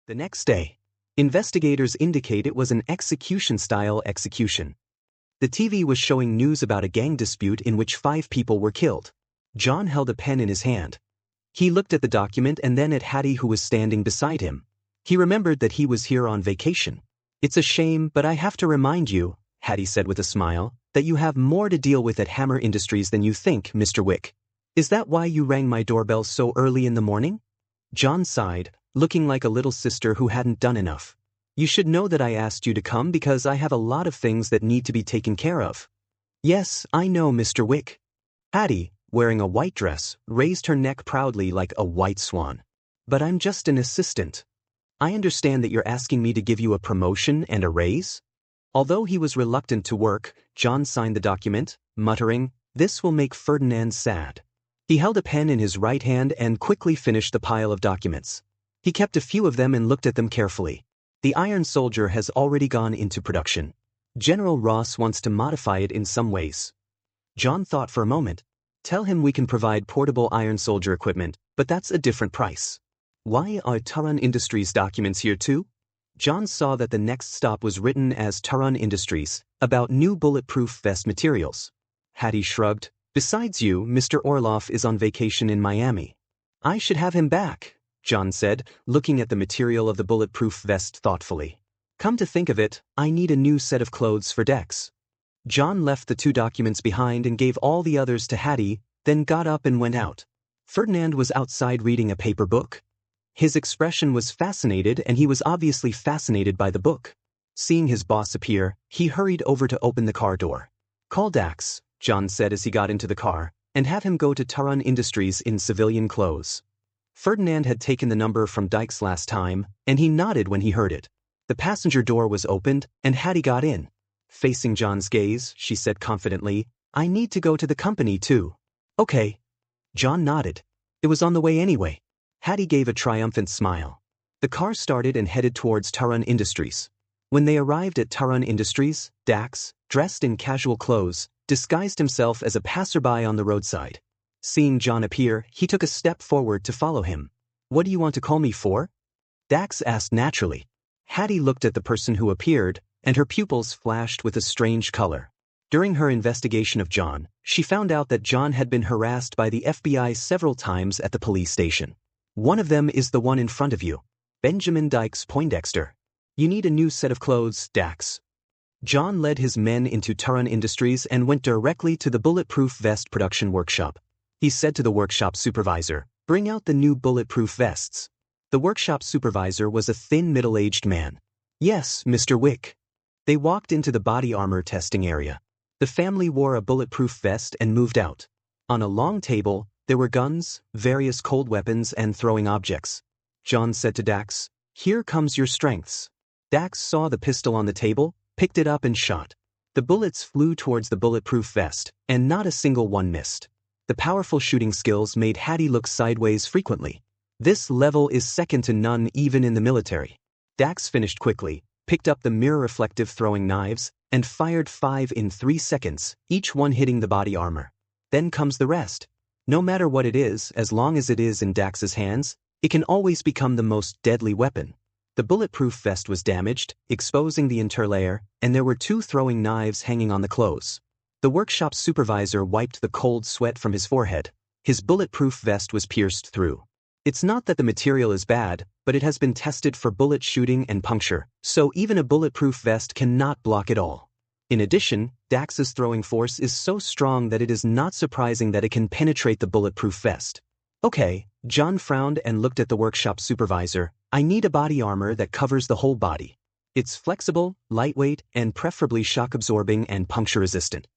The next day, investigators indicate it was an execution-style execution. The TV was showing news about a gang dispute in which 5 people were killed. John held a pen in his hand. He looked at the document and then at Hattie, who was standing beside him. He remembered that he was here on vacation. "It's a shame, but I have to remind you," Hattie said with a smile, "that you have more to deal with at Hammer Industries than you think, Mr. Wick. Is that why you rang my doorbell so early in the morning?" John sighed, looking like a little sister who hadn't done enough. "You should know that I asked you to come because I have a lot of things that need to be taken care of." "Yes, I know, Mr. Wick." Hattie, wearing a white dress, raised her neck proudly like a white swan. "But I'm just an assistant. I understand that you're asking me to give you a promotion and a raise?" Although he was reluctant to work, John signed the document, muttering, "This will make Ferdinand sad." He held a pen in his right hand and quickly finished the pile of documents. He kept a few of them and looked at them carefully. The Iron Soldier has already gone into production. General Ross wants to modify it in some ways. John thought for a moment. "Tell him we can provide portable Iron Soldier equipment, but that's a different price." "Why are Taran Industries documents here too?" John saw that the next stop was written as Taran Industries, about new bulletproof vest materials. Hattie shrugged. "Besides you, Mr. Orloff is on vacation in Miami." "I should have him back," John said, looking at the material of the bulletproof vest thoughtfully. "Come to think of it, I need a new set of clothes for Dex." John left the 2 documents behind and gave all the others to Hattie, then got up and went out. Ferdinand was outside reading a paper book. His expression was fascinated, and he was obviously fascinated by the book. Seeing his boss appear, he hurried over to open the car door. "Call Dax," John said as he got into the car, "and have him go to Taran Industries in civilian clothes." Ferdinand had taken the number from Dykes last time, and he nodded when he heard it. The passenger door was opened, and Hattie got in. Facing John's gaze, she said confidently, "I need to go to the company too." "Okay." John nodded. It was on the way anyway. Hattie gave a triumphant smile. The car started and headed towards Taran Industries. When they arrived at Taran Industries, Dax, dressed in casual clothes, disguised himself as a passerby on the roadside. Seeing John appear, he took a step forward to follow him. "What do you want to call me for?" Dax asked naturally. Hattie looked at the person who appeared, and her pupils flashed with a strange color. During her investigation of John, she found out that John had been harassed by the FBI several times at the police station. "One of them is the one in front of you. Benjamin Dykes Poindexter. You need a new set of clothes, Dax." John led his men into Taran Industries and went directly to the bulletproof vest production workshop. He said to the workshop supervisor, "Bring out the new bulletproof vests." The workshop supervisor was a thin, middle-aged man. "Yes, Mr. Wick." They walked into the body armor testing area. The family wore a bulletproof vest and moved out. On a long table, there were guns, various cold weapons, and throwing objects. John said to Dax, "Here comes your strengths." Dax saw the pistol on the table, picked it up and shot. The bullets flew towards the bulletproof vest, and not a single one missed. The powerful shooting skills made Hattie look sideways frequently. This level is second to none even in the military. Dax finished quickly, picked up the mirror-reflective throwing knives, and fired 5 in 3 seconds, each one hitting the body armor. Then comes the rest. No matter what it is, as long as it is in Dax's hands, it can always become the most deadly weapon. The bulletproof vest was damaged, exposing the interlayer, and there were 2 throwing knives hanging on the clothes. The workshop supervisor wiped the cold sweat from his forehead. His bulletproof vest was pierced through. It's not that the material is bad, but it has been tested for bullet shooting and puncture, so even a bulletproof vest cannot block it all. In addition, Dax's throwing force is so strong that it is not surprising that it can penetrate the bulletproof vest. "Okay," John frowned and looked at the workshop supervisor. "I need a body armor that covers the whole body. It's flexible, lightweight, and preferably shock-absorbing and puncture-resistant."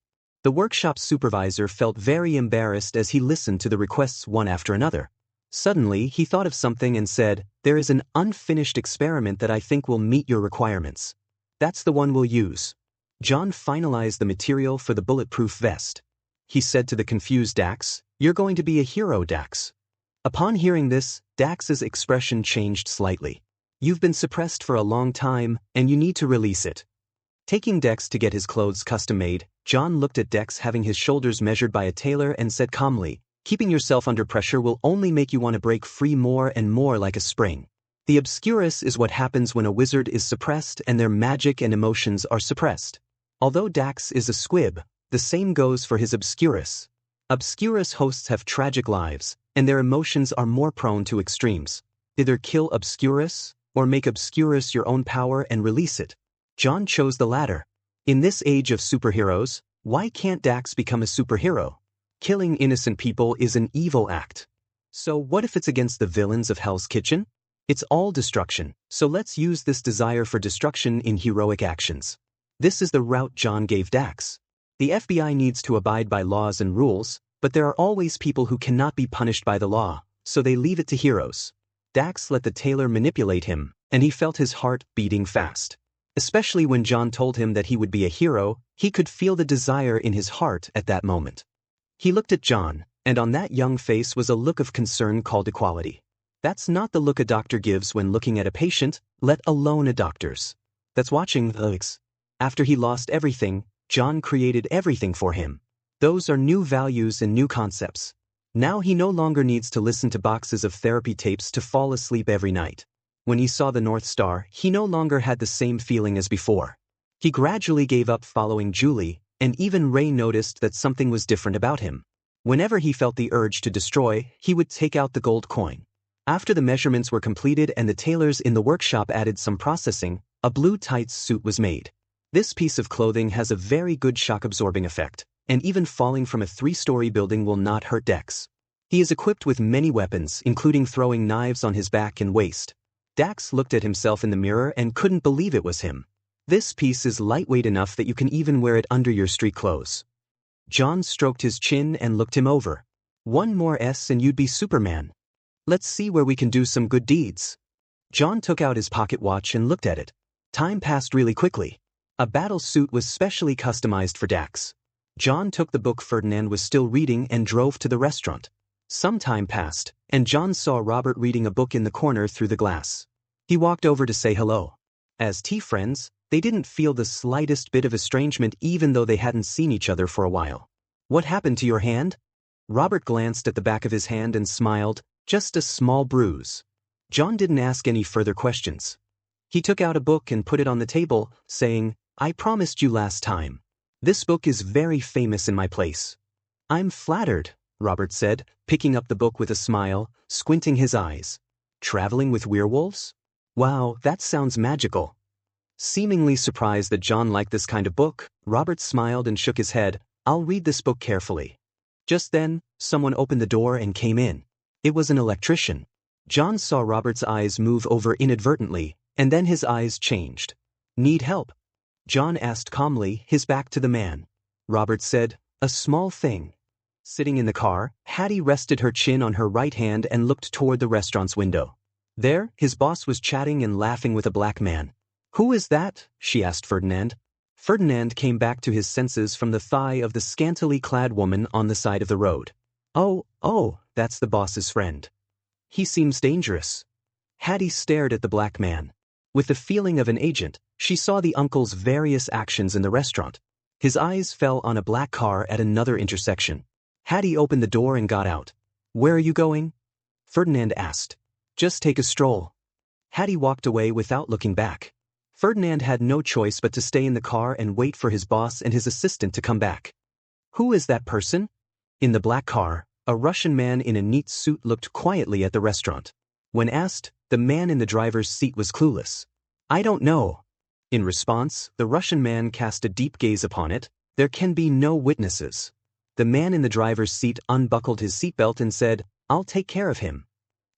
The workshop supervisor felt very embarrassed as he listened to the requests one after another. Suddenly, he thought of something and said, "There is an unfinished experiment that I think will meet your requirements. That's the one we'll use." John finalized the material for the bulletproof vest. He said to the confused Dax, "You're going to be a hero, Dax." Upon hearing this, Dax's expression changed slightly. "You've been suppressed for a long time, and you need to release it." Taking Dex to get his clothes custom-made, John looked at Dex having his shoulders measured by a tailor and said calmly, "Keeping yourself under pressure will only make you want to break free more and more like a spring. The obscurus is what happens when a wizard is suppressed and their magic and emotions are suppressed. Although Dax is a squib, the same goes for his obscurus. Obscurus hosts have tragic lives, and their emotions are more prone to extremes. Either kill obscurus, or make obscurus your own power and release it. John chose the latter. In this age of superheroes, why can't Dax become a superhero? Killing innocent people is an evil act. So what if it's against the villains of Hell's Kitchen? It's all destruction, so let's use this desire for destruction in heroic actions. This is the route John gave Dax. The FBI needs to abide by laws and rules, but there are always people who cannot be punished by the law, so they leave it to heroes. Dax let the tailor manipulate him, and he felt his heart beating fast. Especially when John told him that he would be a hero, he could feel the desire in his heart at that moment. He looked at John, and on that young face was a look of concern called equality. That's not the look a doctor gives when looking at a patient, let alone a doctor's. That's watching the legs. After he lost everything, John created everything for him. Those are new values and new concepts. Now he no longer needs to listen to boxes of therapy tapes to fall asleep every night. When he saw the North Star, he no longer had the same feeling as before. He gradually gave up following Julie, and even Ray noticed that something was different about him. Whenever he felt the urge to destroy, he would take out the gold coin. After the measurements were completed and the tailors in the workshop added some processing, a blue tights suit was made. This piece of clothing has a very good shock-absorbing effect, and even falling from a 3-story building will not hurt Dax. He is equipped with many weapons, including throwing knives on his back and waist. Dax looked at himself in the mirror and couldn't believe it was him. This piece is lightweight enough that you can even wear it under your street clothes. John stroked his chin and looked him over. One more S and you'd be Superman. Let's see where we can do some good deeds. John took out his pocket watch and looked at it. Time passed really quickly. A battle suit was specially customized for Dax. John took the book Ferdinand was still reading and drove to the restaurant. Some time passed, and John saw Robert reading a book in the corner through the glass. He walked over to say hello. As tea friends, they didn't feel the slightest bit of estrangement even though they hadn't seen each other for a while. What happened to your hand? Robert glanced at the back of his hand and smiled. Just a small bruise. John didn't ask any further questions. He took out a book and put it on the table, saying, I promised you last time. This book is very famous in my place. I'm flattered, Robert said, picking up the book with a smile, squinting his eyes. Traveling with werewolves? Wow, that sounds magical. Seemingly surprised that John liked this kind of book, Robert smiled and shook his head. I'll read this book carefully. Just then, someone opened the door and came in. It was an electrician. John saw Robert's eyes move over inadvertently, and then his eyes changed. Need help? John asked calmly, his back to the man. Robert said, a small thing. Sitting in the car, Hattie rested her chin on her right hand and looked toward the restaurant's window. There, his boss was chatting and laughing with a black man. Who is that? She asked Ferdinand. Ferdinand came back to his senses from the thigh of the scantily clad woman on the side of the road. Oh, that's the boss's friend. He seems dangerous. Hattie stared at the black man. With the feeling of an agent, she saw the uncle's various actions in the restaurant. His eyes fell on a black car at another intersection. Hattie opened the door and got out. Where are you going? Ferdinand asked. Just take a stroll. Hattie walked away without looking back. Ferdinand had no choice but to stay in the car and wait for his boss and his assistant to come back. Who is that person? In the black car, a Russian man in a neat suit looked quietly at the restaurant. When asked, the man in the driver's seat was clueless. I don't know. In response, the Russian man cast a deep gaze upon it. There can be no witnesses. The man in the driver's seat unbuckled his seatbelt and said, I'll take care of him.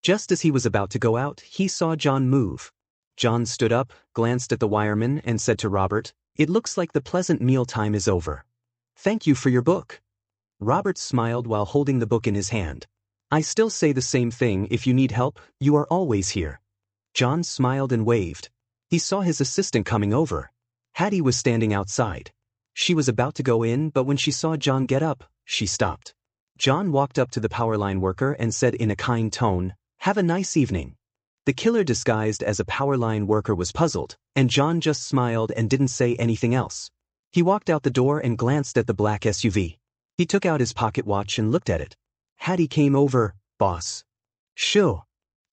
Just as he was about to go out, he saw John move. John stood up, glanced at the wireman, and said to Robert, It looks like the pleasant mealtime is over. Thank you for your book. Robert smiled while holding the book in his hand. I still say the same thing. If you need help, you are always here. John smiled and waved. He saw his assistant coming over. Hattie was standing outside. She was about to go in, but when she saw John get up, she stopped. John walked up to the power line worker and said in a kind tone, Have a nice evening. The killer disguised as a power line worker was puzzled, and John just smiled and didn't say anything else. He walked out the door and glanced at the black SUV. He took out his pocket watch and looked at it. Hattie came over, boss. Shoo.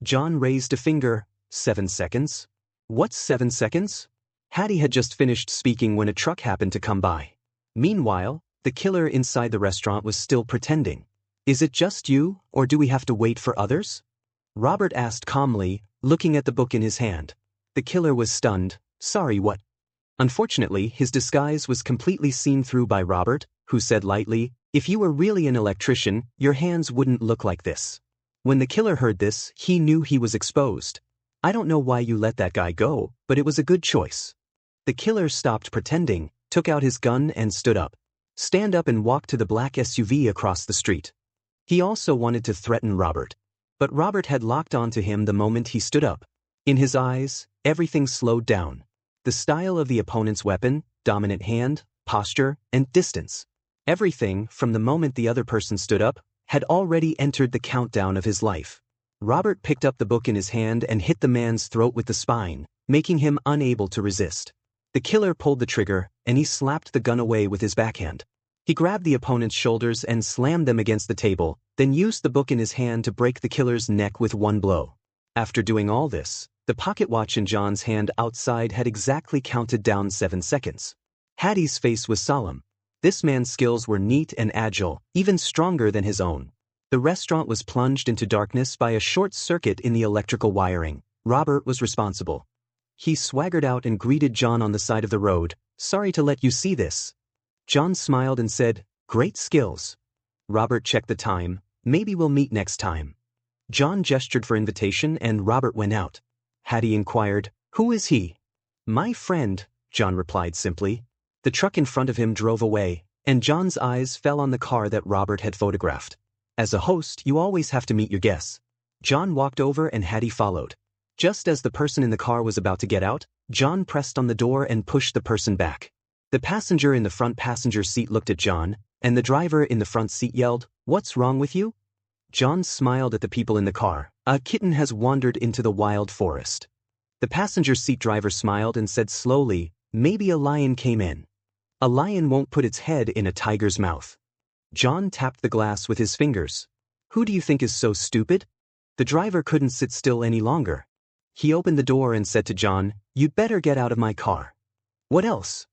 John raised a finger. 7 seconds? What's 7 seconds? Hattie had just finished speaking when a truck happened to come by. Meanwhile, the killer inside the restaurant was still pretending. Is it just you, or do we have to wait for others? Robert asked calmly, looking at the book in his hand. The killer was stunned. Sorry, what? Unfortunately, his disguise was completely seen through by Robert, who said lightly, if you were really an electrician, your hands wouldn't look like this. When the killer heard this, he knew he was exposed. I don't know why you let that guy go, but it was a good choice. The killer stopped pretending, took out his gun and stood up. Stand up and walk to the black SUV across the street. He also wanted to threaten Robert. But Robert had locked onto him the moment he stood up. In his eyes, everything slowed down. The style of the opponent's weapon, dominant hand, posture, and distance. Everything, from the moment the other person stood up, had already entered the countdown of his life. Robert picked up the book in his hand and hit the man's throat with the spine, making him unable to resist. The killer pulled the trigger, and he slapped the gun away with his backhand. He grabbed the opponent's shoulders and slammed them against the table, then used the book in his hand to break the killer's neck with one blow. After doing all this, the pocket watch in John's hand outside had exactly counted down 7 seconds. Hattie's face was solemn. This man's skills were neat and agile, even stronger than his own. The restaurant was plunged into darkness by a short circuit in the electrical wiring. Robert was responsible. He swaggered out and greeted John on the side of the road. Sorry to let you see this. John smiled and said, great skills. Robert checked the time. Maybe we'll meet next time. John gestured for invitation and Robert went out. Hattie inquired, who is he? My friend, John replied simply. The truck in front of him drove away, and John's eyes fell on the car that Robert had photographed. As a host, you always have to meet your guests. John walked over and Hattie followed. Just as the person in the car was about to get out, John pressed on the door and pushed the person back. The passenger in the front passenger seat looked at John, and the driver in the front seat yelled, what's wrong with you? John smiled at the people in the car. A kitten has wandered into the wild forest. The passenger seat driver smiled and said slowly, maybe a lion came in. A lion won't put its head in a tiger's mouth. John tapped the glass with his fingers. Who do you think is so stupid? The driver couldn't sit still any longer. He opened the door and said to John, you'd better get out of my car. What else?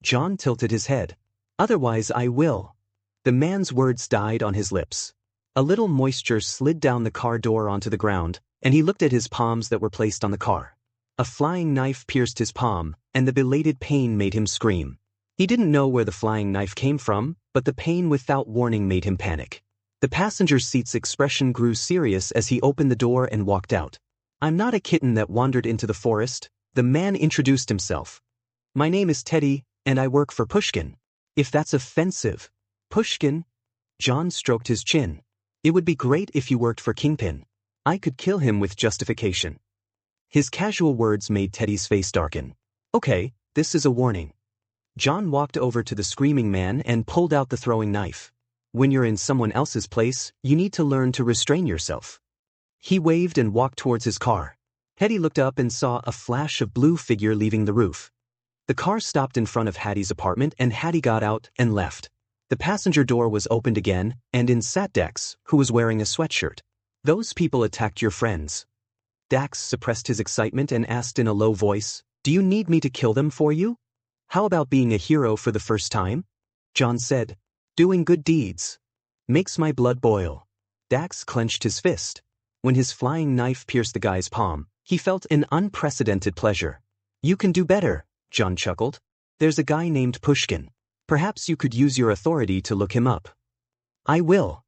John tilted his head. Otherwise I will. The man's words died on his lips. A little moisture slid down the car door onto the ground, and he looked at his palms that were placed on the car. A flying knife pierced his palm, and the belated pain made him scream. He didn't know where the flying knife came from, but the pain without warning made him panic. The passenger seat's expression grew serious as he opened the door and walked out. I'm not a kitten that wandered into the forest. The man introduced himself. My name is Teddy, and I work for Pushkin. If that's offensive. Pushkin? John stroked his chin. It would be great if you worked for Kingpin. I could kill him with justification. His casual words made Teddy's face darken. Okay, this is a warning. John walked over to the screaming man and pulled out the throwing knife. When you're in someone else's place, you need to learn to restrain yourself. He waved and walked towards his car. Teddy looked up and saw a flash of blue figure leaving the roof. The car stopped in front of Hattie's apartment and Hattie got out and left. The passenger door was opened again, and in sat Dax, who was wearing a sweatshirt. Those people attacked your friends. Dax suppressed his excitement and asked in a low voice, do you need me to kill them for you? How about being a hero for the first time? John said, doing good deeds. Makes my blood boil. Dax clenched his fist. When his flying knife pierced the guy's palm, he felt an unprecedented pleasure. You can do better, John chuckled. There's a guy named Pushkin. Perhaps you could use your authority to look him up. I will.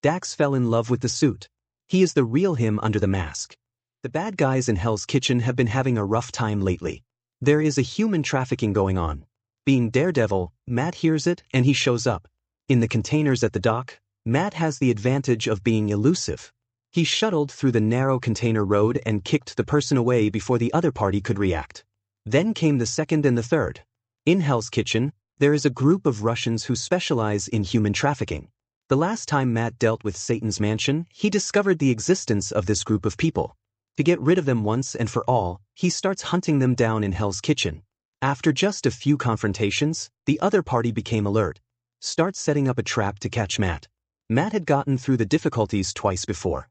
Dax fell in love with the suit. He is the real him under the mask. The bad guys in Hell's Kitchen have been having a rough time lately. There is a human trafficking going on. Being Daredevil, Matt hears it and he shows up. In the containers at the dock, Matt has the advantage of being elusive. He shuttled through the narrow container road and kicked the person away before the other party could react. Then came the second and the third. In Hell's Kitchen, there is a group of Russians who specialize in human trafficking. The last time Matt dealt with Satan's Mansion, he discovered the existence of this group of people. To get rid of them once and for all, he starts hunting them down in Hell's Kitchen. After just a few confrontations, the other party became alert. Starts setting up a trap to catch Matt. Matt had gotten through the difficulties twice before.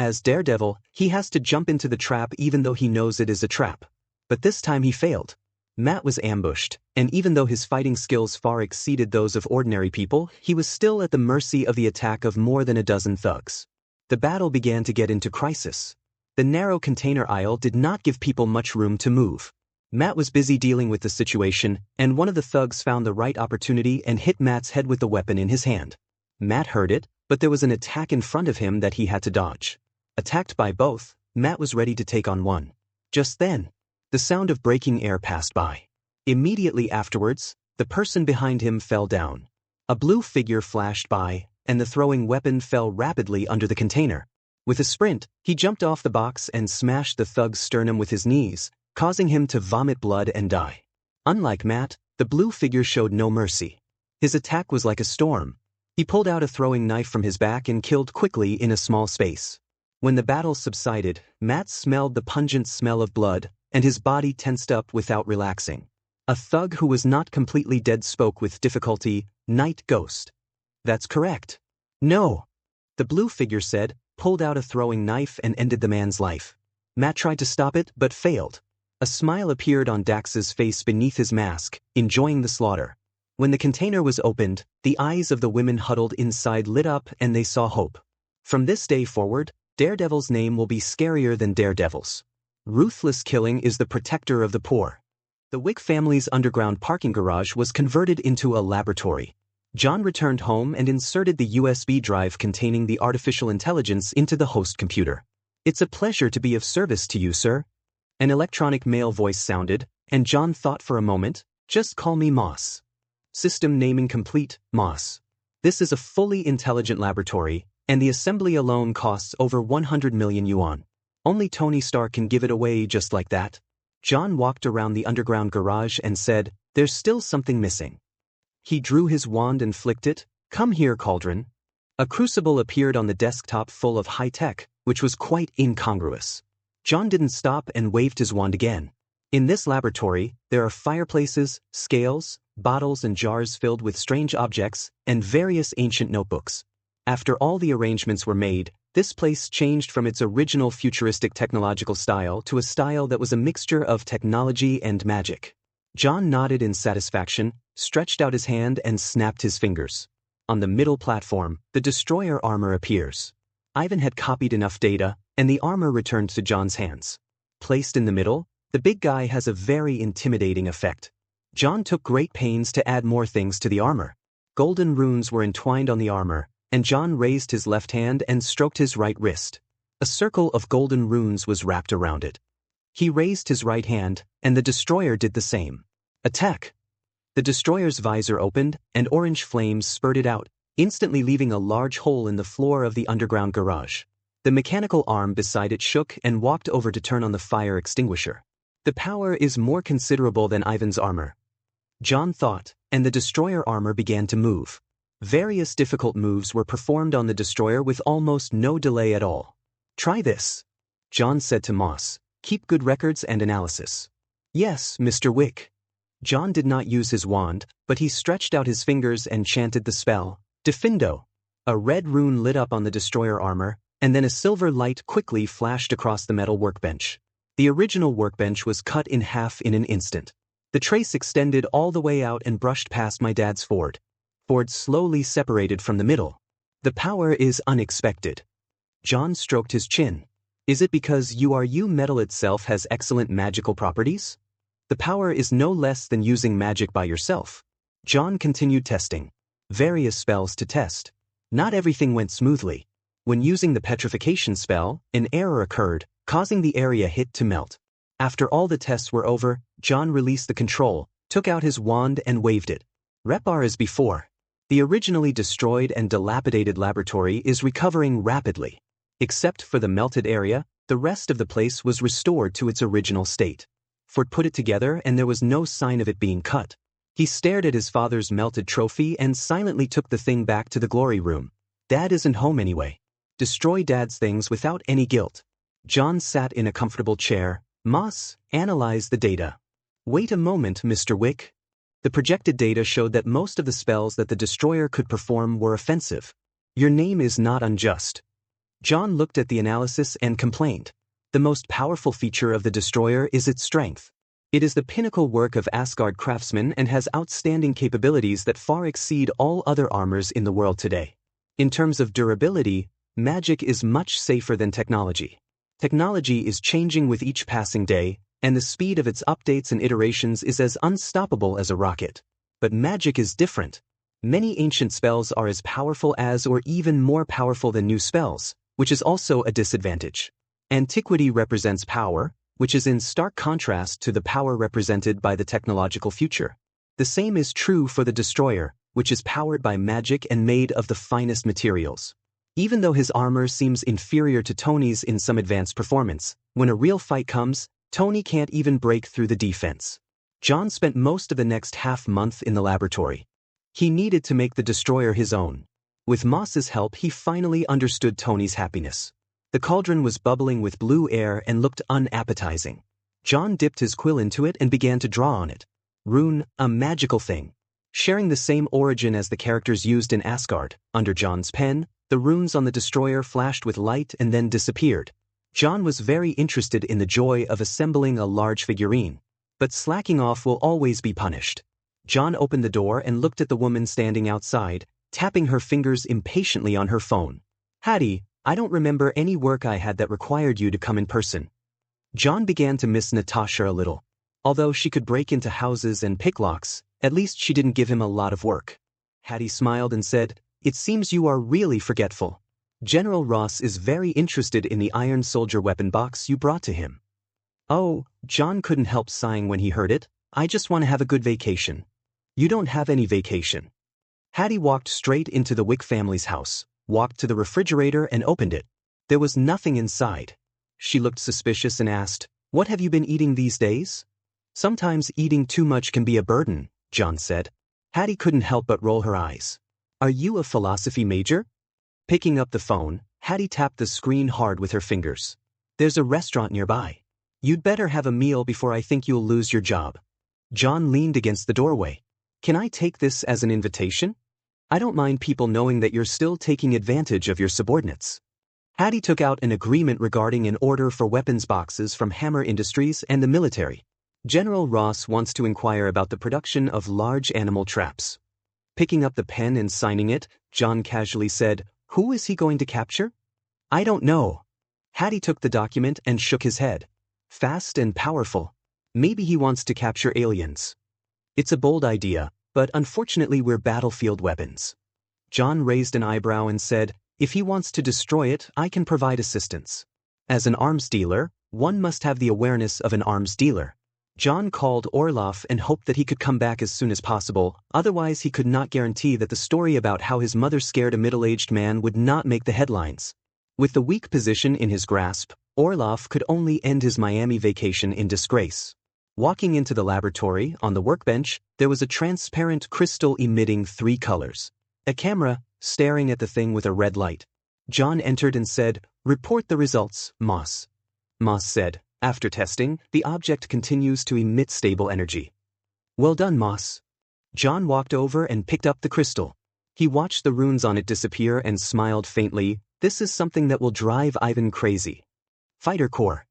As Daredevil, he has to jump into the trap even though he knows it is a trap. But this time he failed. Matt was ambushed, and even though his fighting skills far exceeded those of ordinary people, he was still at the mercy of the attack of more than a dozen thugs. The battle began to get into crisis. The narrow container aisle did not give people much room to move. Matt was busy dealing with the situation, and one of the thugs found the right opportunity and hit Matt's head with the weapon in his hand. Matt heard it, but there was an attack in front of him that he had to dodge. Attacked by both, Matt was ready to take on one. Just then, the sound of breaking air passed by. Immediately afterwards, the person behind him fell down. A blue figure flashed by, and the throwing weapon fell rapidly under the container. With a sprint, he jumped off the box and smashed the thug's sternum with his knees, causing him to vomit blood and die. Unlike Matt, the blue figure showed no mercy. His attack was like a storm. He pulled out a throwing knife from his back and killed quickly in a small space. When the battle subsided, Matt smelled the pungent smell of blood, and his body tensed up without relaxing. A thug who was not completely dead spoke with difficulty, "Night Ghost." "That's correct." "No," the blue figure said, pulled out a throwing knife and ended the man's life. Matt tried to stop it but failed. A smile appeared on Dax's face beneath his mask, enjoying the slaughter. When the container was opened, the eyes of the women huddled inside lit up and they saw hope. From this day forward, Daredevil's name will be scarier than Daredevil's. Ruthless killing is the protector of the poor. The Wick family's underground parking garage was converted into a laboratory. John returned home and inserted the USB drive containing the artificial intelligence into the host computer. "It's a pleasure to be of service to you, sir." An electronic male voice sounded, and John thought for a moment, "Just call me Moss." System naming complete, Moss. This is a fully intelligent laboratory, and the assembly alone costs over 100 million yuan. Only Tony Stark can give it away just like that. John walked around the underground garage and said, "There's still something missing." He drew his wand and flicked it. "Come here, Cauldron." A crucible appeared on the desktop full of high-tech, which was quite incongruous. John didn't stop and waved his wand again. In this laboratory, there are fireplaces, scales, bottles and jars filled with strange objects, and various ancient notebooks. After all the arrangements were made, this place changed from its original futuristic technological style to a style that was a mixture of technology and magic. John nodded in satisfaction, stretched out his hand and snapped his fingers. On the middle platform, the destroyer armor appears. Ivan had copied enough data, and the armor returned to John's hands. Placed in the middle, the big guy has a very intimidating effect. John took great pains to add more things to the armor. Golden runes were entwined on the armor, and John raised his left hand and stroked his right wrist. A circle of golden runes was wrapped around it. He raised his right hand, and the destroyer did the same. "Attack!" The destroyer's visor opened, and orange flames spurted out, instantly leaving a large hole in the floor of the underground garage. The mechanical arm beside it shook and walked over to turn on the fire extinguisher. The power is more considerable than Ivan's armor, John thought, and the destroyer armor began to move. Various difficult moves were performed on the destroyer with almost no delay at all. "Try this," John said to Moss. "Keep good records and analysis." "Yes, Mr. Wick." John did not use his wand, but he stretched out his fingers and chanted the spell, "Defindo." A red rune lit up on the destroyer armor, and then a silver light quickly flashed across the metal workbench. The original workbench was cut in half in an instant. The trace extended all the way out and brushed past my dad's Ford. Ford slowly separated from the middle. "The power is unexpected." John stroked his chin. "Is it because you metal itself has excellent magical properties? The power is no less than using magic by yourself." John continued testing. Various spells to test. Not everything went smoothly. When using the petrification spell, an error occurred, causing the area hit to melt. After all the tests were over, John released the control, took out his wand and waved it. Repar as before. The originally destroyed and dilapidated laboratory is recovering rapidly. Except for the melted area, the rest of the place was restored to its original state. Ford put it together and there was no sign of it being cut. He stared at his father's melted trophy and silently took the thing back to the glory room. Dad isn't home anyway. Destroy Dad's things without any guilt. John sat in a comfortable chair. Moss analyzed the data. "Wait a moment, Mr. Wick." The projected data showed that most of the spells that the destroyer could perform were offensive. "Your name is not unjust." John looked at the analysis and complained. The most powerful feature of the destroyer is its strength. It is the pinnacle work of Asgard craftsmen and has outstanding capabilities that far exceed all other armors in the world today. In terms of durability, magic is much safer than technology. Technology is changing with each passing day, and the speed of its updates and iterations is as unstoppable as a rocket. But magic is different. Many ancient spells are as powerful as or even more powerful than new spells, which is also a disadvantage. Antiquity represents power, which is in stark contrast to the power represented by the technological future. The same is true for the destroyer, which is powered by magic and made of the finest materials. Even though his armor seems inferior to Tony's in some advanced performance, when a real fight comes, Tony can't even break through the defense. John spent most of the next half-month in the laboratory. He needed to make the destroyer his own. With Moss's help, he finally understood Tony's happiness. The cauldron was bubbling with blue air and looked unappetizing. John dipped his quill into it and began to draw on it. Rune, a magical thing. Sharing the same origin as the characters used in Asgard, under John's pen, the runes on the destroyer flashed with light and then disappeared. John was very interested in the joy of assembling a large figurine. But slacking off will always be punished. John opened the door and looked at the woman standing outside, tapping her fingers impatiently on her phone. "Hattie, I don't remember any work I had that required you to come in person." John began to miss Natasha a little. Although she could break into houses and pick locks, at least she didn't give him a lot of work. Hattie smiled and said, "It seems you are really forgetful. General Ross is very interested in the Iron Soldier weapon box you brought to him." "Oh," John couldn't help sighing when he heard it, "I just want to have a good vacation." "You don't have any vacation." Hattie walked straight into the Wick family's house, walked to the refrigerator and opened it. There was nothing inside. She looked suspicious and asked, "What have you been eating these days?" "Sometimes eating too much can be a burden," John said. Hattie couldn't help but roll her eyes. "Are you a philosophy major?" Picking up the phone, Hattie tapped the screen hard with her fingers. "There's a restaurant nearby. You'd better have a meal before I think you'll lose your job." John leaned against the doorway. "Can I take this as an invitation? I don't mind people knowing that you're still taking advantage of your subordinates." Hattie took out an agreement regarding an order for weapons boxes from Hammer Industries and the military. General Ross wants to inquire about the production of large animal traps. Picking up the pen and signing it, John casually said, "Who is he going to capture?" "I don't know." Hattie took the document and shook his head. "Fast and powerful. Maybe he wants to capture aliens." "It's a bold idea, but unfortunately we're battlefield weapons." John raised an eyebrow and said, "If he wants to destroy it, I can provide assistance." As an arms dealer, one must have the awareness of an arms dealer. John called Orloff and hoped that he could come back as soon as possible, otherwise he could not guarantee that the story about how his mother scared a middle-aged man would not make the headlines. With the weak position in his grasp, Orloff could only end his Miami vacation in disgrace. Walking into the laboratory, on the workbench, there was a transparent crystal emitting 3 colors. A camera, staring at the thing with a red light. John entered and said, "Report the results, Moss." Moss said, "After testing, the object continues to emit stable energy." "Well done, Moss." John walked over and picked up the crystal. He watched the runes on it disappear and smiled faintly. "This is something that will drive Ivan crazy." Fighter core.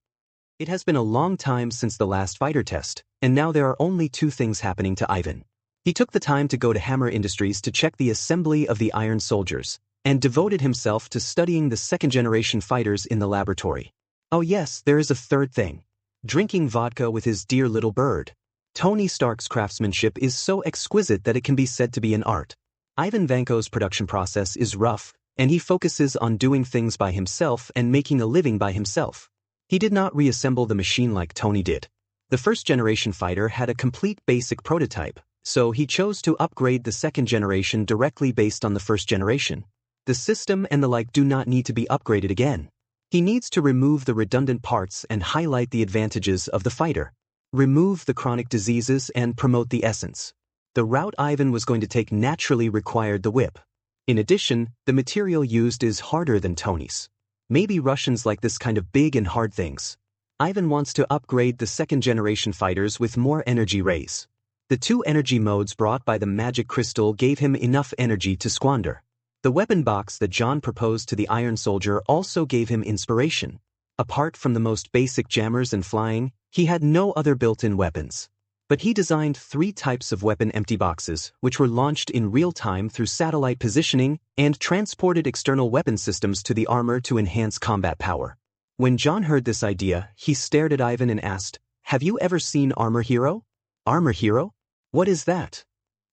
It has been a long time since the last fighter test, and now there are only 2 things happening to Ivan. He took the time to go to Hammer Industries to check the assembly of the Iron Soldiers, and devoted himself to studying the second-generation fighters in the laboratory. Oh yes, there is a 3rd thing. Drinking vodka with his dear little bird. Tony Stark's craftsmanship is so exquisite that it can be said to be an art. Ivan Vanko's production process is rough, and he focuses on doing things by himself and making a living by himself. He did not reassemble the machine like Tony did. The first-generation fighter had a complete basic prototype, so he chose to upgrade the second generation directly based on the first generation. The system and the like do not need to be upgraded again. He needs to remove the redundant parts and highlight the advantages of the fighter. Remove the chronic diseases and promote the essence. The route Ivan was going to take naturally required the whip. In addition, the material used is harder than Tony's. Maybe Russians like this kind of big and hard things. Ivan wants to upgrade the second-generation fighters with more energy rays. The 2 energy modes brought by the magic crystal gave him enough energy to squander. The weapon box that John proposed to the Iron Soldier also gave him inspiration. Apart from the most basic jammers and flying, he had no other built-in weapons. But he designed 3 types of weapon empty boxes, which were launched in real time through satellite positioning and transported external weapon systems to the armor to enhance combat power. When John heard this idea, he stared at Ivan and asked, "Have you ever seen Armor Hero?" "Armor Hero? What is that?"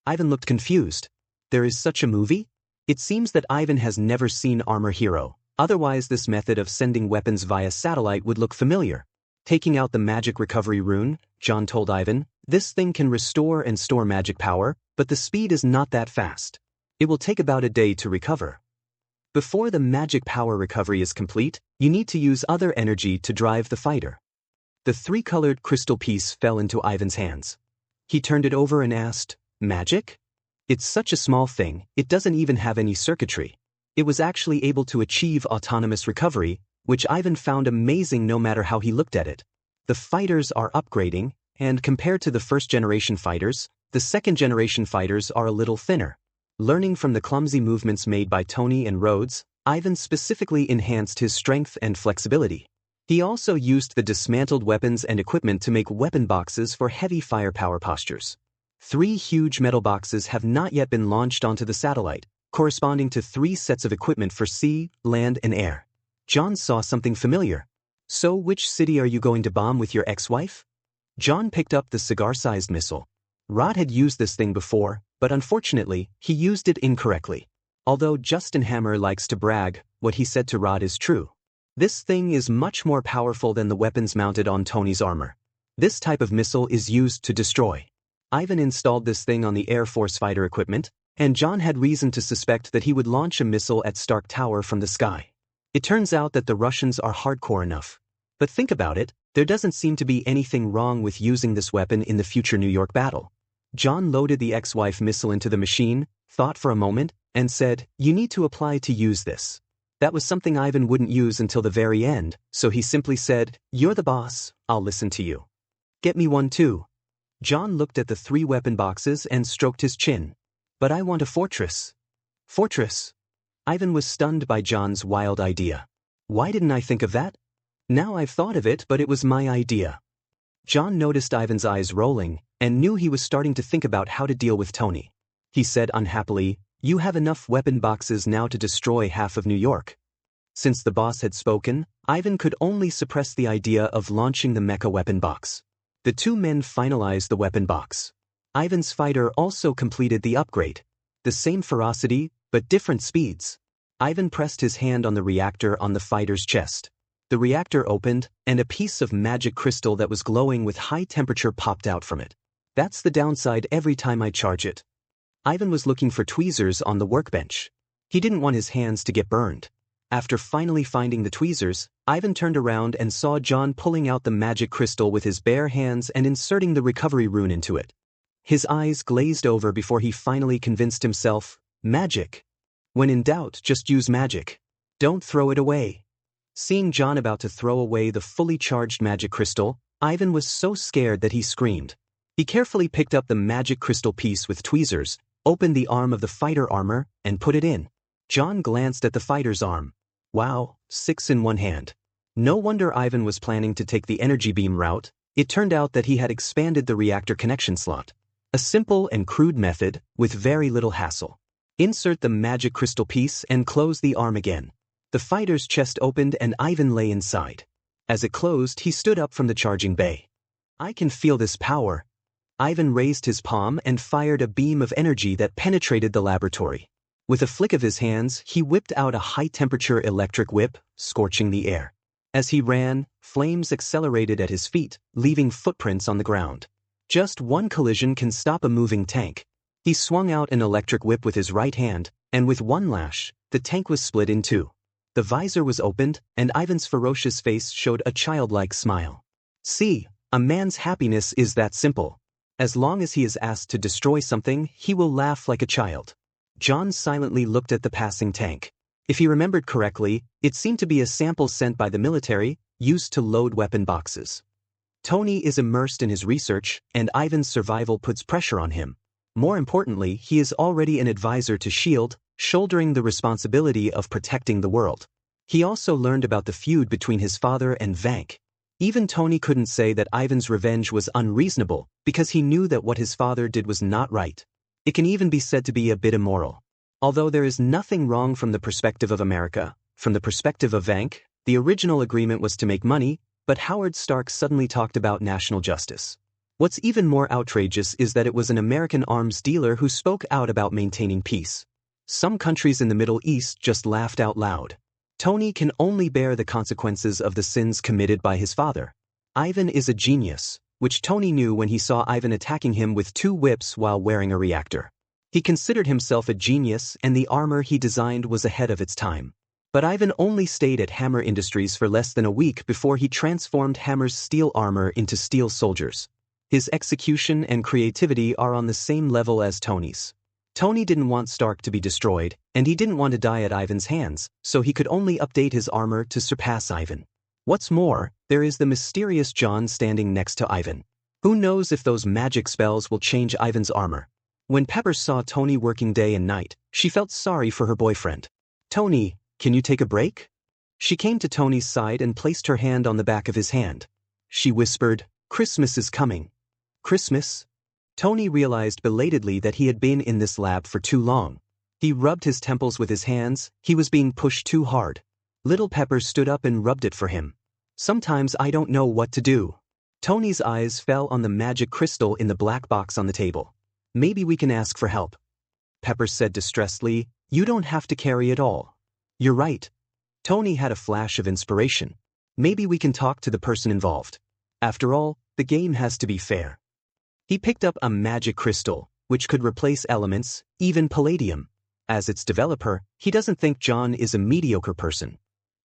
Ivan looked confused. There is such a movie? It seems that Ivan has never seen Armor Hero. Otherwise, this method of sending weapons via satellite would look familiar. Taking out the magic recovery rune, John told Ivan, "This thing can restore and store magic power, but the speed is not that fast. It will take about a day to recover. Before the magic power recovery is complete, you need to use other energy to drive the fighter." The 3-colored crystal piece fell into Ivan's hands. He turned it over and asked, "Magic? It's such a small thing, it doesn't even have any circuitry." It was actually able to achieve autonomous recovery, which Ivan found amazing no matter how he looked at it. The fighters are upgrading, and compared to the first-generation fighters, the second-generation fighters are a little thinner. Learning from the clumsy movements made by Tony and Rhodes, Ivan specifically enhanced his strength and flexibility. He also used the dismantled weapons and equipment to make weapon boxes for heavy firepower postures. 3 huge metal boxes have not yet been launched onto the satellite, corresponding to 3 sets of equipment for sea, land, and air. John saw something familiar. "So which city are you going to bomb with your ex-wife?" John picked up the cigar-sized missile. Rod had used this thing before, but unfortunately, he used it incorrectly. Although Justin Hammer likes to brag, what he said to Rod is true. This thing is much more powerful than the weapons mounted on Tony's armor. This type of missile is used to destroy. Ivan installed this thing on the Air Force fighter equipment, and John had reason to suspect that he would launch a missile at Stark Tower from the sky. It turns out that the Russians are hardcore enough. But think about it, there doesn't seem to be anything wrong with using this weapon in the future New York battle. John loaded the ex-wife missile into the machine, thought for a moment, and said, "You need to apply to use this." That was something Ivan wouldn't use until the very end, so he simply said, "You're the boss, I'll listen to you. Get me one too." John looked at the 3 weapon boxes and stroked his chin. "But I want a fortress." "Fortress?" Ivan was stunned by John's wild idea. "Why didn't I think of that? Now I've thought of it, but it was my idea." John noticed Ivan's eyes rolling, and knew he was starting to think about how to deal with Tony. He said unhappily, "You have enough weapon boxes now to destroy half of New York." Since the boss had spoken, Ivan could only suppress the idea of launching the mecha weapon box. The 2 men finalized the weapon box. Ivan's fighter also completed the upgrade. The same ferocity, but different speeds. Ivan pressed his hand on the reactor on the fighter's chest. The reactor opened, and a piece of magic crystal that was glowing with high temperature popped out from it. "That's the downside every time I charge it." Ivan was looking for tweezers on the workbench. He didn't want his hands to get burned. After finally finding the tweezers, Ivan turned around and saw John pulling out the magic crystal with his bare hands and inserting the recovery rune into it. His eyes glazed over before he finally convinced himself, "Magic. When in doubt, just use magic. Don't throw it away." Seeing John about to throw away the fully charged magic crystal, Ivan was so scared that he screamed. He carefully picked up the magic crystal piece with tweezers, opened the arm of the fighter armor, and put it in. John glanced at the fighter's arm. Wow, 6 in one hand. No wonder Ivan was planning to take the energy beam route. It turned out that he had expanded the reactor connection slot. A simple and crude method with very little hassle. Insert the magic crystal piece and close the arm again. The fighter's chest opened and Ivan lay inside. As it closed, he stood up from the charging bay. "I can feel this power." Ivan raised his palm and fired a beam of energy that penetrated the laboratory. With a flick of his hands, he whipped out a high-temperature electric whip, scorching the air. As he ran, flames accelerated at his feet, leaving footprints on the ground. Just one collision can stop a moving tank. He swung out an electric whip with his right hand, and with one lash, the tank was split in 2. The visor was opened, and Ivan's ferocious face showed a childlike smile. See, a man's happiness is that simple. As long as he is asked to destroy something, he will laugh like a child. John silently looked at the passing tank. If he remembered correctly, it seemed to be a sample sent by the military, used to load weapon boxes. Tony is immersed in his research, and Ivan's survival puts pressure on him. More importantly, he is already an advisor to S.H.I.E.L.D., shouldering the responsibility of protecting the world. He also learned about the feud between his father and Vank. Even Tony couldn't say that Ivan's revenge was unreasonable, because he knew that what his father did was not right. It can even be said to be a bit immoral. Although there is nothing wrong from the perspective of America, from the perspective of Vank, the original agreement was to make money, but Howard Stark suddenly talked about national justice. What's even more outrageous is that it was an American arms dealer who spoke out about maintaining peace. Some countries in the Middle East just laughed out loud. Tony can only bear the consequences of the sins committed by his father. Ivan is a genius, which Tony knew when he saw Ivan attacking him with 2 whips while wearing a reactor. He considered himself a genius, and the armor he designed was ahead of its time. But Ivan only stayed at Hammer Industries for less than a week before he transformed Hammer's steel armor into steel soldiers. His execution and creativity are on the same level as Tony's. Tony didn't want Stark to be destroyed, and he didn't want to die at Ivan's hands, so he could only update his armor to surpass Ivan. What's more, there is the mysterious John standing next to Ivan. Who knows if those magic spells will change Ivan's armor? When Pepper saw Tony working day and night, she felt sorry for her boyfriend. "Tony, can you take a break?" She came to Tony's side and placed her hand on the back of his hand. She whispered, "Christmas is coming." Christmas? Tony realized belatedly that he had been in this lab for too long. He rubbed his temples with his hands, he was being pushed too hard. Little Pepper stood up and rubbed it for him. "Sometimes I don't know what to do." Tony's eyes fell on the magic crystal in the black box on the table. "Maybe we can ask for help." Pepper said distressedly, "You don't have to carry it all." "You're right." Tony had a flash of inspiration. "Maybe we can talk to the person involved. After all, the game has to be fair." He picked up a magic crystal, which could replace elements, even palladium. As its developer, he doesn't think John is a mediocre person.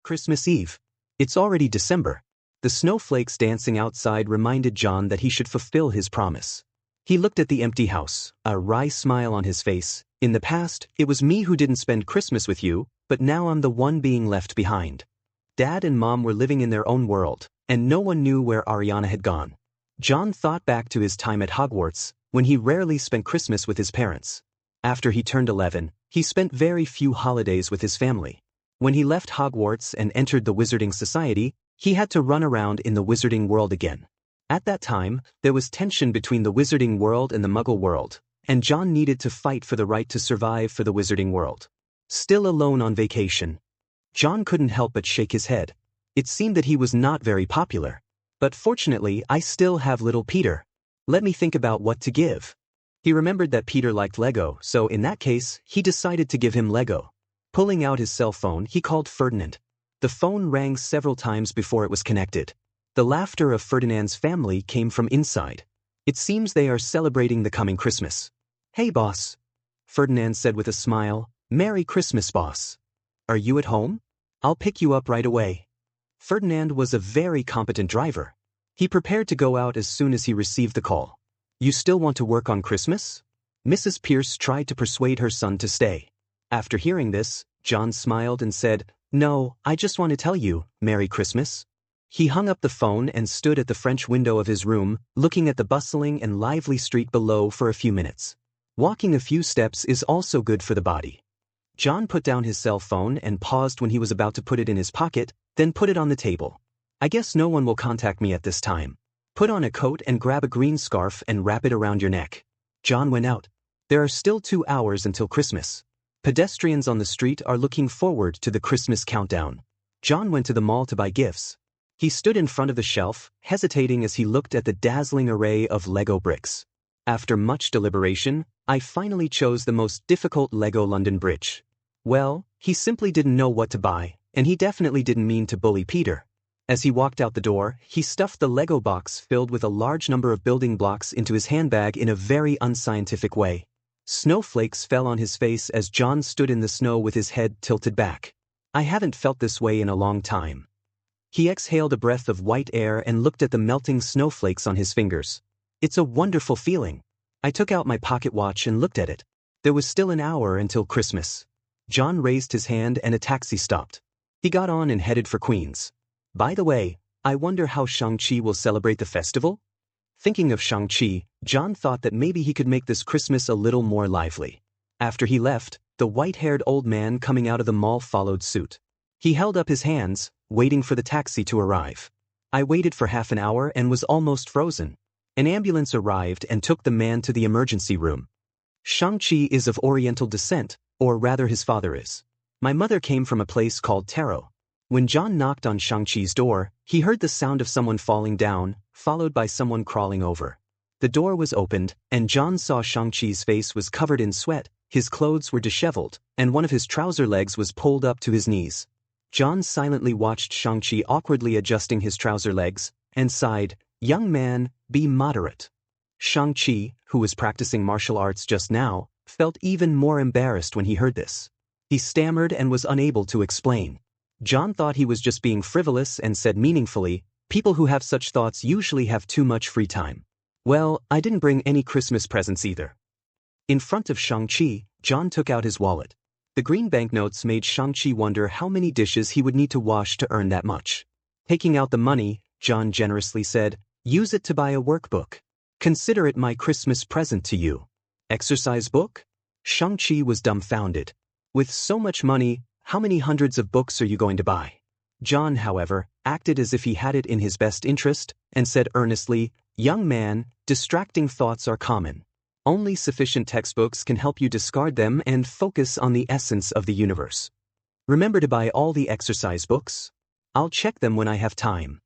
Christmas Eve. It's already December. The snowflakes dancing outside reminded John that he should fulfill his promise. He looked at the empty house, a wry smile on his face. "In the past, it was me who didn't spend Christmas with you, but now I'm the one being left behind." Dad and Mom were living in their own world, and no one knew where Ariana had gone. John thought back to his time at Hogwarts, when he rarely spent Christmas with his parents. After he turned 11, he spent very few holidays with his family. When he left Hogwarts and entered the Wizarding Society, he had to run around in the Wizarding world again. At that time, there was tension between the Wizarding world and the Muggle world, and John needed to fight for the right to survive for the Wizarding world. Still alone on vacation, John couldn't help but shake his head. It seemed that he was not very popular. "But fortunately, I still have little Peter. Let me think about what to give." He remembered that Peter liked Lego, so in that case, he decided to give him Lego. Pulling out his cell phone, he called Ferdinand. The phone rang several times before it was connected. The laughter of Ferdinand's family came from inside. It seems they are celebrating the coming Christmas. "Hey, boss," Ferdinand said with a smile. "Merry Christmas, boss. Are you at home? I'll pick you up right away." Ferdinand was a very competent driver. He prepared to go out as soon as he received the call. "You still want to work on Christmas?" Mrs. Pierce tried to persuade her son to stay. After hearing this, John smiled and said, "No, I just want to tell you, Merry Christmas." He hung up the phone and stood at the French window of his room, looking at the bustling and lively street below for a few minutes. Walking a few steps is also good for the body. John put down his cell phone and paused when he was about to put it in his pocket, then put it on the table. "I guess no one will contact me at this time. Put on a coat and grab a green scarf and wrap it around your neck." John went out. There are still 2 hours until Christmas. Pedestrians on the street are looking forward to the Christmas countdown. John went to the mall to buy gifts. He stood in front of the shelf, hesitating as he looked at the dazzling array of Lego bricks. After much deliberation, I finally chose the most difficult Lego London Bridge. Well, he simply didn't know what to buy, and he definitely didn't mean to bully Peter. As he walked out the door, he stuffed the Lego box filled with a large number of building blocks into his handbag in a very unscientific way. Snowflakes fell on his face as John stood in the snow with his head tilted back. "I haven't felt this way in a long time." He exhaled a breath of white air and looked at the melting snowflakes on his fingers. "It's a wonderful feeling." I took out my pocket watch and looked at it. There was still an hour until Christmas. John raised his hand and a taxi stopped. He got on and headed for Queens. "By the way, I wonder how Shang-Chi will celebrate the festival?" Thinking of Shang-Chi, John thought that maybe he could make this Christmas a little more lively. After he left, the white-haired old man coming out of the mall followed suit. He held up his hands, waiting for the taxi to arrive. I waited for half an hour and was almost frozen. An ambulance arrived and took the man to the emergency room. Shang-Chi is of Oriental descent, or rather his father is. My mother came from a place called Taro. When John knocked on Shang-Chi's door, he heard the sound of someone falling down, followed by someone crawling over. The door was opened, and John saw Shang-Chi's face was covered in sweat, his clothes were disheveled, and one of his trouser legs was pulled up to his knees. John silently watched Shang-Chi awkwardly adjusting his trouser legs, and sighed, "Young man, be moderate." Shang-Chi, who was practicing martial arts just now, felt even more embarrassed when he heard this. He stammered and was unable to explain. John thought he was just being frivolous and said meaningfully, "People who have such thoughts usually have too much free time." "Well, I didn't bring any Christmas presents either." In front of Shang-Chi, John took out his wallet. The green banknotes made Shang-Chi wonder how many dishes he would need to wash to earn that much. Taking out the money, John generously said, "Use it to buy a workbook. Consider it my Christmas present to you." "Exercise book?" Shang-Chi was dumbfounded. "With so much money, how many hundreds of books are you going to buy?" John, however, acted as if he had it in his best interest, and said earnestly, "Young man, distracting thoughts are common. Only sufficient textbooks can help you discard them and focus on the essence of the universe. Remember to buy all the exercise books. I'll check them when I have time."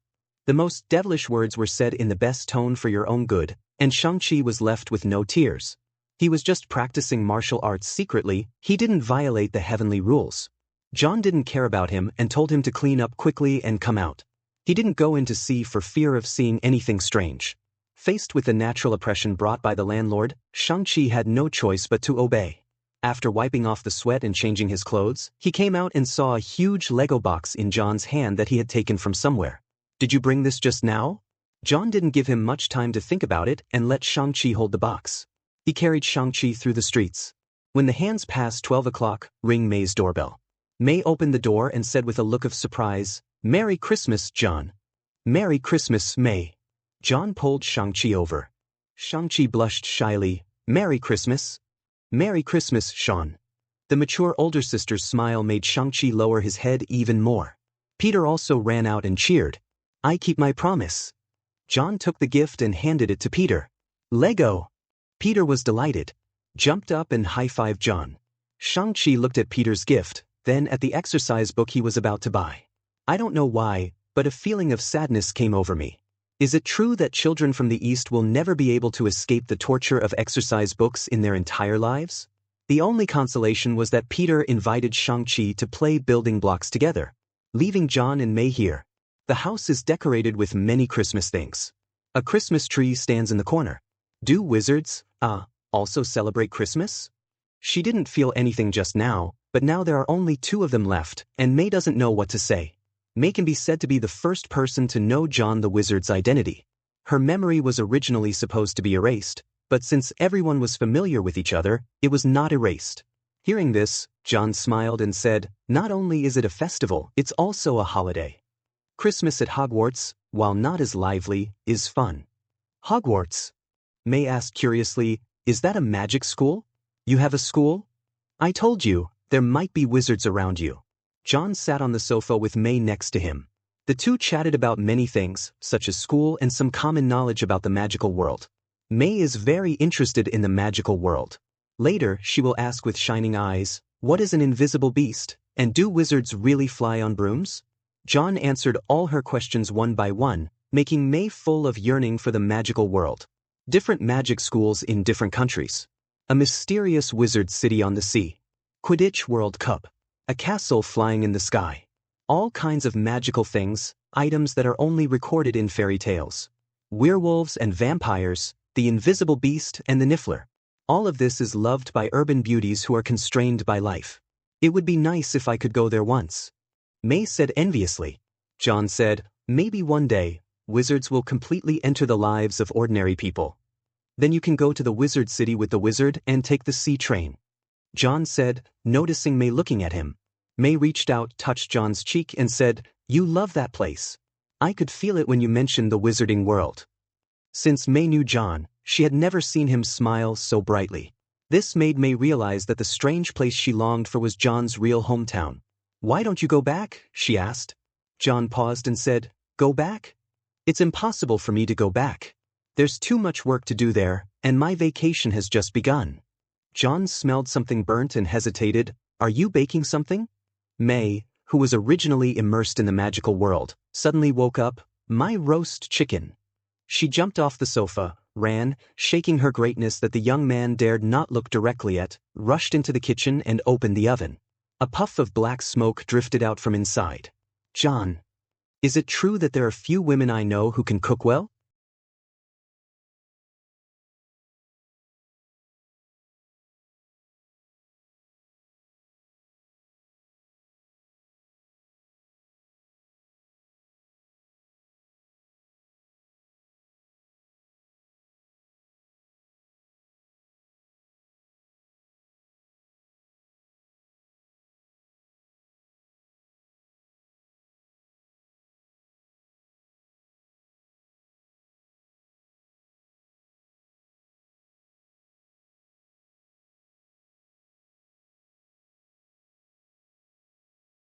The most devilish words were said in the best tone for your own good, and Shang-Chi was left with no tears. He was just practicing martial arts secretly, he didn't violate the heavenly rules. John didn't care about him and told him to clean up quickly and come out. He didn't go in to see for fear of seeing anything strange. Faced with the natural oppression brought by the landlord, Shang-Chi had no choice but to obey. After wiping off the sweat and changing his clothes, he came out and saw a huge Lego box in John's hand that he had taken from somewhere. "Did you bring this just now?" John didn't give him much time to think about it and let Shang-Chi hold the box. He carried Shang-Chi through the streets. When the hands passed 12 o'clock, ring May's doorbell. May opened the door and said with a look of surprise, "Merry Christmas, John." "Merry Christmas, May." John pulled Shang-Chi over. Shang-Chi blushed shyly. "Merry Christmas." "Merry Christmas, Sean." The mature older sister's smile made Shang-Chi lower his head even more. Peter also ran out and cheered. "I keep my promise." John took the gift and handed it to Peter. "Lego." Peter was delighted, jumped up and high-fived John. Shang-Chi looked at Peter's gift, then at the exercise book he was about to buy. I don't know why, but a feeling of sadness came over me. Is it true that children from the East will never be able to escape the torture of exercise books in their entire lives? The only consolation was that Peter invited Shang-Chi to play building blocks together, leaving John and May here. The house is decorated with many Christmas things. A Christmas tree stands in the corner. Do wizards, also celebrate Christmas? She didn't feel anything just now, but now there are only 2 of them left, and May doesn't know what to say. May can be said to be the first person to know John the Wizard's identity. Her memory was originally supposed to be erased, but since everyone was familiar with each other, it was not erased. Hearing this, John smiled and said, "Not only is it a festival, it's also a holiday. Christmas at Hogwarts, while not as lively, is fun." "Hogwarts?" May asked curiously, "Is that a magic school? You have a school?" "I told you, there might be wizards around you." John sat on the sofa with May next to him. The two chatted about many things, such as school and some common knowledge about the magical world. May is very interested in the magical world. Later, she will ask with shining eyes, "What is an invisible beast, and do wizards really fly on brooms?" John answered all her questions one by one, making May full of yearning for the magical world. Different magic schools in different countries. A mysterious wizard city on the sea. Quidditch World Cup. A castle flying in the sky. All kinds of magical things, items that are only recorded in fairy tales. Werewolves and vampires, the invisible beast and the Niffler. All of this is loved by urban beauties who are constrained by life. It would be nice if I could go there once. May said enviously. John said, "Maybe one day, wizards will completely enter the lives of ordinary people. Then you can go to the wizard city with the wizard and take the sea train." John said, noticing May looking at him. May reached out, touched John's cheek and said, "You love that place. I could feel it when you mentioned the wizarding world." Since May knew John, She had never seen him smile so brightly. This made May realize that the strange place she longed for was John's real hometown. "Why don't you go back?" she asked. John paused and said, "Go back? It's impossible for me to go back. There's too much work to do there, and my vacation has just begun." John smelled something burnt and hesitated. "Are you baking something?" May, who was originally immersed in the magical world, suddenly woke up. "My roast chicken." She jumped off the sofa, ran, shaking her greatness that the young man dared not look directly at, rushed into the kitchen and opened the oven. A puff of black smoke drifted out from inside. "John, is it true that there are few women I know who can cook well?"